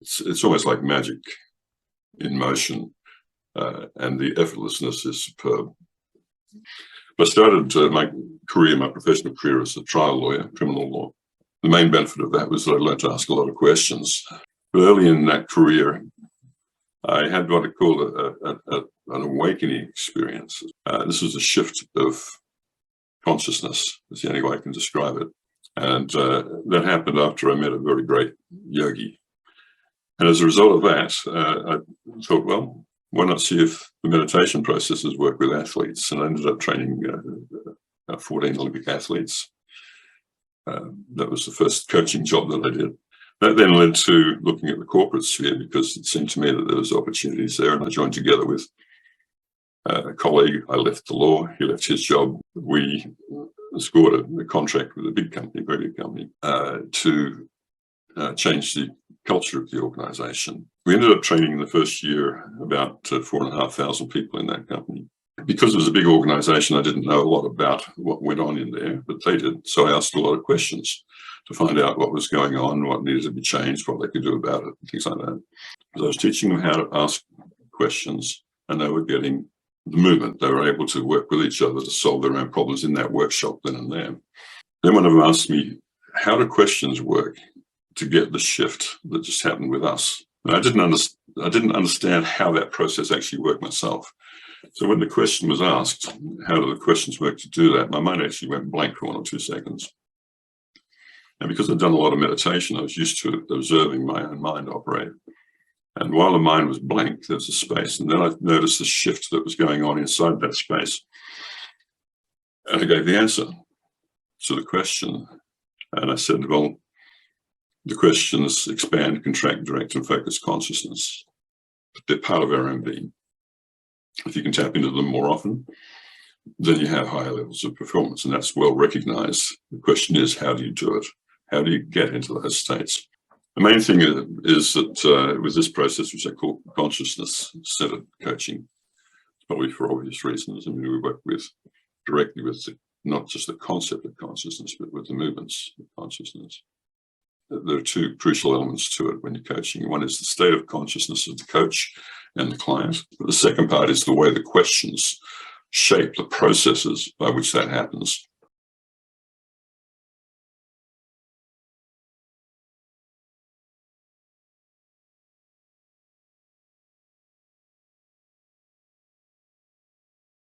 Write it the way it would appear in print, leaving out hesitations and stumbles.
It's almost like magic in motion, and the effortlessness is superb. I started my professional career as a trial lawyer, criminal law. The main benefit of that was that I learned to ask a lot of questions. But early in that career, I had what I call an awakening experience. This was a shift of consciousness, is the only way I can describe it. And that happened after I met a very great yogi. And as a result of that, I thought, well, why not see if the meditation processes work with athletes? And I ended up training 14 Olympic athletes. That was the first coaching job that I did. That then led to looking at the corporate sphere, because it seemed to me that there was opportunities there, and I joined together with a colleague. I left the law, he left his job. We scored a contract with a big company, very big company, to change the culture of the organization. We ended up training in the first year about 4,500 people in that company. Because it was a big organization, I didn't know a lot about what went on in there, but they did. So I asked a lot of questions to find out what was going on, what needed to be changed, what they could do about it, things like that. So I was teaching them how to ask questions, and they were getting the movement. They were able to work with each other to solve their own problems in that workshop then and there. Then one of them asked me, how do questions work to get the shift that just happened with us? And I didn't understand how that process actually worked myself. So when the question was asked, how do the questions work to do that, my mind actually went blank for 1 or 2 seconds. And because I'd done a lot of meditation, I was used to observing my own mind operate. And while the mind was blank, there was a space. And then I noticed the shift that was going on inside that space. And I gave the answer to the question. And I said, well, the questions expand, contract, direct, and focus consciousness. But they're part of our own being. If you can tap into them more often, then you have higher levels of performance, and that's well recognized. The question is, how do you do it? How do you get into those states? The main thing is that with this process, which I call consciousness-centered coaching, probably for obvious reasons, I mean, we work directly with not just the concept of consciousness, but with the movements of consciousness. There are 2 crucial elements to it when you're coaching. One is the state of consciousness of the coach and the client. But the second part is the way the questions shape the processes by which that happens.